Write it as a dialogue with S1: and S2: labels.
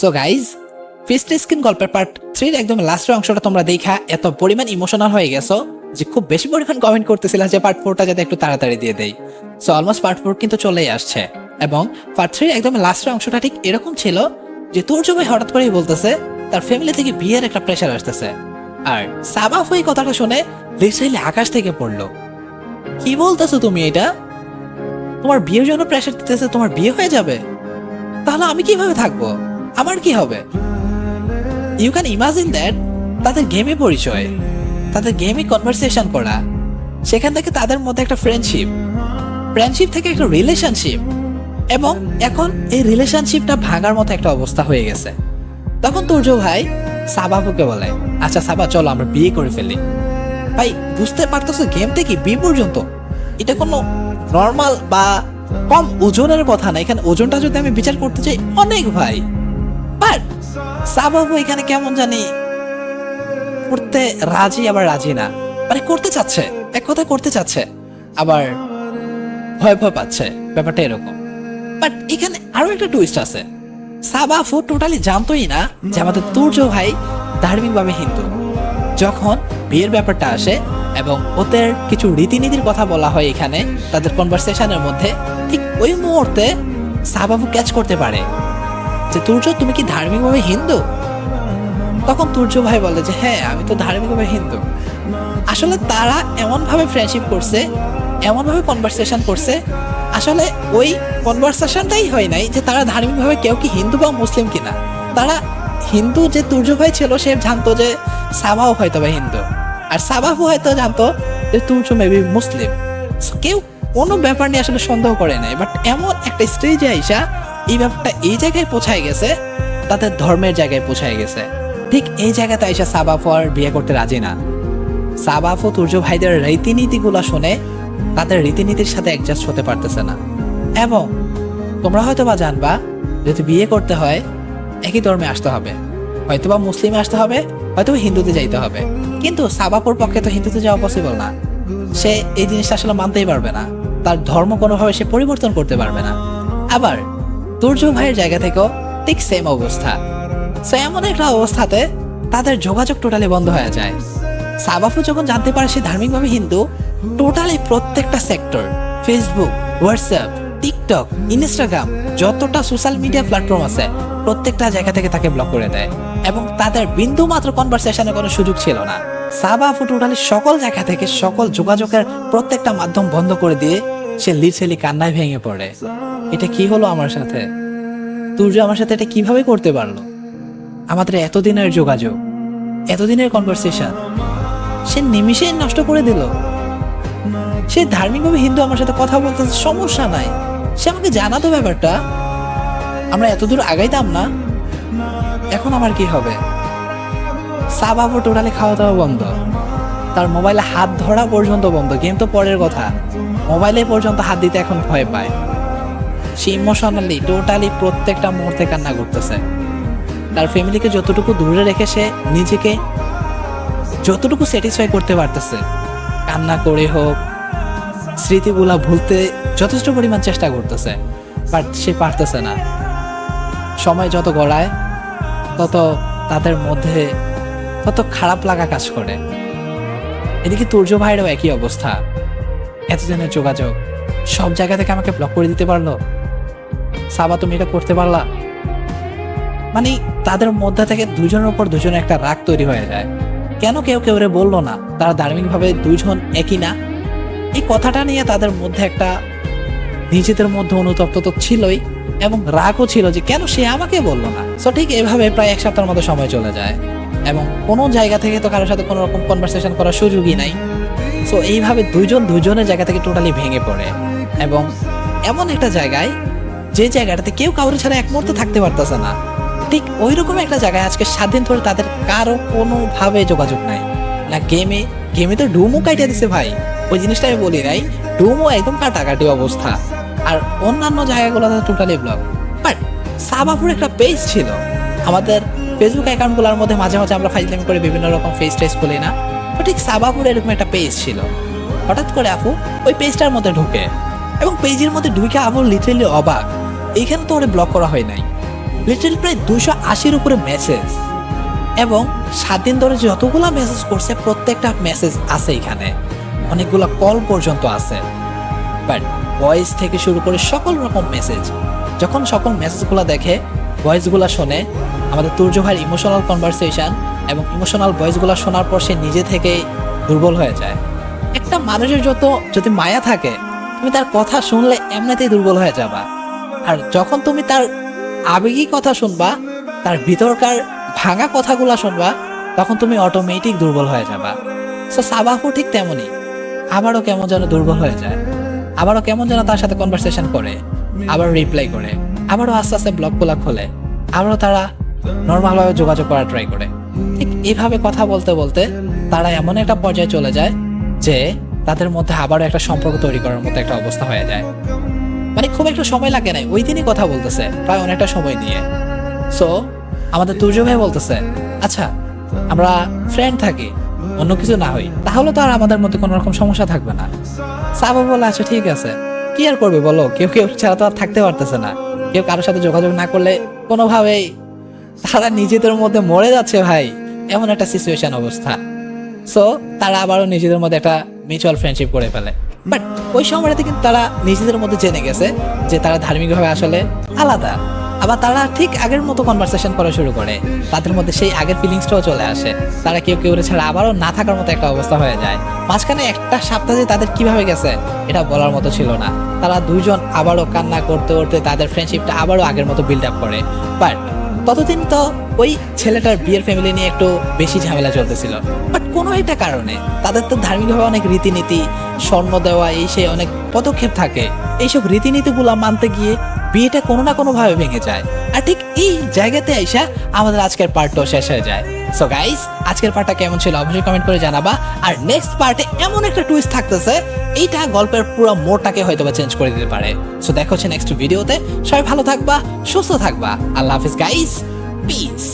S1: So guys, feast skin গল্পের part 3 একদম লাস্টের অংশটা তোমরা দেখা এত পরিমাণ ইমোশনাল হয়ে গেছো যে খুব বেশি পরিমাণ কমেন্ট করতেছিল যে পার্ট 4টা যাতে একটু তাড়াতাড়ি দিয়ে দেই। সো অলমোস্ট পার্ট 4 কিন্তু চলেই আসছে এবং পার্ট 3 একদম লাস্টের অংশটা ঠিক এরকম ছিল যে তুর্য ভাই হঠাৎ করেই বলতেছে তার ফ্যামিলি থেকে বিয়ের একটা প্রেশার আসতেছে, আর সাবাফ ওই কথাটা শুনে লিটারালি আকাশ থেকে পড়লো। কি বলতেছো তুমি? এটা তোমার বিয়ের জন্য প্রেশার দিতেছে, তোমার বিয়ে হয়ে যাবে? তাহলে আমি কিভাবে থাকবো? আমার কি হবে? ইউ ক্যান ইমাজিন দ্যাট তাদের গেমে পরিচয়, তাদের গেমে কনভারসেশন করা, সেখান থেকে তাদের মধ্যে একটা ফ্রেন্ডশিপ থেকে একটা রিলেশনশিপ, এবং এখন এই রিলেশনশিপটা ভাঙার মতো একটা অবস্থা হয়ে গেছে। তখন তুর্য ভাই সাবাফুকে বলে, আচ্ছা সাবা, চলো আমরা বিয়ে করে ফেলি। ভাই বুঝতে পারতেছো গেমটা কি বি পর্যন্ত, এটা কোনো নর্মাল বা কম ওজনের কথা না। এখানে ওজনটা যদি আমি বিচার করতে চাই অনেক ভাই, বাট সাবাবু এখানে কেমন জানি করতে রাজি আবার রাজি না, মানে করতে চাচ্ছে, এক কথা করতে চাচ্ছে আবার ভয় ভয় পাচ্ছে, ব্যাপারটা এরকম। বাট এখানে আরো একটা টুইস্ট আছে। সাবাফু টোটালি জানতোই না যে আমাদের তুর্য ভাই ধার্মিকভাবে হিন্দু। যখন বিয়ের ব্যাপারটা আসে এবং ওদের কিছু রীতিনীতির কথা বলা হয় এখানে তাদের কনভারসেশনের মধ্যে, ঠিক ওই মুহূর্তে সাবাফু ক্যাচ করতে পারে যে তুর্য, তুমি কি ধার্মিকভাবে হিন্দু? তখন তুর্য ভাই বলে যে হ্যাঁ, আমি তো ধার্মিকভাবে হিন্দু। আসলে তারা এমন ভাবে ফ্রেন্ডশিপ করছে, এমন ভাবে কনভারসেশন করছে, আসলে ওই কনভারসেশনটাই হয় নাই যে তারা ধার্মিকভাবে কেউ কি হিন্দু বা মুসলিম কিনা। তারা হিন্দু যে তুর্য ভাই ছিল সে জানতো যে সাবাও হয়তো বা হিন্দু, আর সাবাহু হয়তো জানতো যে তুর্য মেবি মুসলিম। কেউ কোনো ব্যাপার নিয়ে আসলে সন্দেহ করে নাই। বাট এমন একটা স্টেজে আইসা এই ব্যাপারটা এই জায়গায় পৌঁছায় গেছে, তাদের ধর্মের জায়গায় পৌঁছায় গেছে। ঠিক এই জায়গাতে আইসা সাবাফু আর বিয়ে করতে রাজি না। সাবাফু তুর্য ভাইদের রীতিনীতিগুলো শুনে তাদের রীতিনীতির সাথে অ্যাডজাস্ট হতে পারতেছে না। এবং তোমরা হয়তো বা জানবা, যদি বিয়ে করতে হয় একই ধর্মে আসতে হবে, হয়তোবা মুসলিমে আসতে হবে, হয়তোবা হিন্দুতে যাইতে হবে। কিন্তু সাবাপুর পক্ষে তো হিন্দুতে যাওয়া পসিবল না। সে এই জিনিসটা আসলে মানতেই পারবে না, তার ধর্ম কোনোভাবে সে পরিবর্তন করতে পারবে না। আবার তুর্য ভাইয়ের জায়গা থেকেও ঠিক সেম অবস্থা। সো এমন একটা অবস্থাতে তাদের যোগাযোগ টোটালি বন্ধ হয়ে যায়। সাবাফু যখন জানতে পারে সে ধার্মিকভাবে হিন্দু, টোটালি প্রত্যেকটা sector, Facebook, WhatsApp, TikTok, Instagram, যতটা সোশ্যাল মিডিয়া প্ল্যাটফর্ম আছে প্রত্যেকটা জায়গা থেকে তাকে ব্লক করে দেয়, এবং তাদের বিন্দু মাত্র কনভারসেশনের কোনো সুযোগ ছিল না। সাবাফু টোটালি সকল জায়গা থেকে সকল যোগাযোগের প্রত্যেকটা মাধ্যম বন্ধ করে দিয়ে সে লিটারালি কান্নায় ভেঙে পড়ে। এটা কি হলো আমার সাথে? তুর্য আমার সাথে এটা কিভাবে করতে পারলো? আমাদের এতদিনের যোগাযোগ, এতদিনের কনভারসেশন সে নিমিষেই নষ্ট করে দিল। সে ধার্মিকভাবে হিন্দু, আমার সাথে কথা বলতেছে, সমস্যা নাই, সে আমাকে জানাতো ব্যাপারটা, আমরা এতদূর আগাইতাম না। এখন আমার কি হবে? সাবাবু টোটালি খাওয়া দাওয়া বন্ধ, তার মোবাইলে হাত ধরা পর্যন্ত বন্ধ। গেম তো পরের কথা, মোবাইলে পর্যন্ত হাত দিতে এখন ভয় পায়। সে ইমোশনালি টোটালি প্রত্যেকটা মুহূর্তে কান্না করতেছে। তার ফ্যামিলিকে যতটুকু দূরে রেখে সে নিজেকে যতটুকু স্যাটিসফাই করতে পারতেছে, কান্না করে হোক, স্মৃতিগুলা ভুলতে যথেষ্ট পরিমাণ চেষ্টা করতেছে, বাট সে পারতেছে না। সময় যত গড়ায় তত তাদের মধ্যে তত খারাপ লাগা কাজ করে। এদিকে তুর্য ভাইয়েরও একই অবস্থা। এতদিনের যোগাযোগ সব জায়গা থেকে আমাকে ব্লক করে দিতে পারলো। সাবা, তুমি এটা করতে পারলা? মানে তাদের মধ্যে থেকে দুজনের উপর দুজনের একটা রাগ তৈরি হয়ে যায়। কেন কেউ কেউ বললো না তারা ধার্মিকভাবে দুইজন একই না? এই কথাটা নিয়ে তাদের মধ্যে একটা নিজেদের মধ্যে অনুতপ্ত তো ছিলই, এবং রাগও ছিল যে কেন সে আমাকে বললো না। সো ঠিক এইভাবে প্রায় এক সপ্তাহের মতো সময় চলে যায়, এবং কোনো জায়গা থেকে তো কারোর সাথে কোনো রকম কনভারসেশন করার সুযোগই নাই। সো এইভাবে দুজনের জায়গা থেকে টোটালি ভেঙে পড়ে, এবং এমন একটা জায়গায় যে জায়গাটাতে কেউ কারোর ছাড়া এক মুহূর্তে থাকতে পারতেছে না, ঠিক ওই রকম একটা জায়গায় আজকে 7 দিন ধরে তাদের কারো কোনোভাবে যোগাযোগ নাই। না গেমে তো ডুমও কাটিয়ে দিছে ভাই, ওই জিনিসটা আমি বলি নাই, ডুমও একদম কাটাকাটি অবস্থা, আর অন্যান্য জায়গাগুলোতে টোটালি ব্লক। বাট সাবাফুর একটা পেজ ছিল, আমাদের ফেসবুক অ্যাকাউন্টগুলোর মধ্যে মাঝে মাঝে আমরা ফাইজলামি করে বিভিন্ন রকম ফেস টেস খুলি না, তো ঠিক সাবাফুর এরকম একটা পেজ ছিল। হঠাৎ করে আপু ওই পেজটার মধ্যে ঢুকে, এবং পেজের মধ্যে ঢুকে আপু লিটারেলি অবাক, এইখানে তো ওরে ব্লক করা হয় নাই, লিটারালি প্রায় 280-র উপরে মেসেজ, এবং 7 দিন ধরে যতগুলা মেসেজ করছে প্রত্যেকটা মেসেজ আছে এখানে, অনেকগুলা কল পর্যন্ত আছে। বাট ভয়েস থেকে শুরু করে সকল রকম মেসেজ, যখন সকল মেসেজগুলো দেখে, ভয়েসগুলো শোনে, আমাদের তুর্য ভাইয়ের ইমোশনাল কনভারসেশন এবং ইমোশনাল ভয়েসগুলো শোনার পর সে নিজে থেকেই দুর্বল হয়ে যায়। একটা মানুষের যদি মায়া থাকে, তুমি তার কথা শুনলে এমনিতেই দুর্বল হয়ে যাবা, আর যখন তুমি তার আবেগী কথা শুনবা, তার ভিতরকার ভাঙা কথাগুলো শুনবা, তখন তুমি অটোমেটিক দুর্বল হয়ে যাবা। সো সাবাফু ঠিক তেমনই, আবারও কেমন যেন দুর্বল হয়ে যায়, আবারও কেমন যেন তার সাথে কনভারসেশন করে, আবার রিপ্লাই করে, আবারও আস্তে আস্তে ব্লকগুলা খোলে, আবারও তারা নর্মালভাবে যোগাযোগ করার ট্রাই করে। ঠিক এইভাবে কথা বলতে বলতে তারা এমন একটা পর্যায়ে চলে যায় যে তাদের মধ্যে আবারও একটা সম্পর্ক তৈরি করার মতো একটা অবস্থা হয়ে যায়। মানে খুব একটা সময় লাগে নাই, ওই দিনই কথা বলতেছে প্রায় অনেকটা সময় নিয়ে। সো আমাদের তুর্য ভাই বলতেছে, আচ্ছা আমরা ফ্রেন্ড থাকি, অন্য কিছু না হই, তাহলে তো আর আমাদের মধ্যে কোনো রকম সমস্যা থাকবে না। সাবা বলে, আচ্ছা ঠিক আছে, কি আর করবে বলো, কেউ কেউ ছাড়া তো আর থাকতে পারতেছে না, কেউ কারোর সাথে যোগাযোগ না করলে কোনোভাবেই তারা নিজেদের মধ্যে মরে যাচ্ছে ভাই, এমন একটা সিচুয়েশন অবস্থা। সো তারা আবারও নিজেদের মধ্যে একটা মিউচুয়াল ফ্রেন্ডশিপ করে ফেলে। বাট ওই সময়টাতে কিন্তু তারা নিজেদের মধ্যে জেনে গেছে যে তারা ধার্মিকভাবে আসলে আলাদা। আবার তারা ঠিক আগের মতো কনভারসেশন করা শুরু করে, তাদের মধ্যে সেই আগের ফিলিংসটাও চলে আসে, তারা কেউ কেউ ছাড়া আবারও না থাকার মতো একটা অবস্থা হয়ে যায়। মাঝখানে একটা সপ্তাহ যে তাদের কিভাবে গেছে এটা বলার মতো ছিল না। তারা দুইজন আবারও কান্না করতে করতে তাদের ফ্রেন্ডশিপটা আবারও আগের মতো বিল্ড আপ করে। বাট ততদিন তো ওই ছেলেটার বিয়ের ফ্যামিলি নিয়ে একটু বেশি ঝামেলা চলতেছিল। বাট কোনো একটা কারণে তাদের তো ধার্মিকভাবে অনেক রীতিনীতি, স্বর্ণ দেওয়া, এই সেই অনেক পদক্ষেপ থাকে, এইসব রীতিনীতিগুলো মানতে গিয়ে বিয়েটা কোনো না কোনো ভাবে ভেঙে যায়। আর ঠিক এই জায়গাতে আইসা আমাদের আজকের পার্টটাও শেষ হয়ে যায়। সো গাইস, আজকের পার্টটা কেমন ছিল অবশ্যই কমেন্ট করে জানাবা। আর নেক্সট পার্টে এমন একটা টুইস্ট থাকতেছে, এইটা গল্পের পুরো মোড়টাকে হয়তো বা চেঞ্জ করে দিতে পারে। সো দেখা হচ্ছে নেক্সট ভিডিওতে। সবাই ভালো থাকবা, সুস্থ থাকবা। আল্লাহ হাফিজ গাইস, পিস।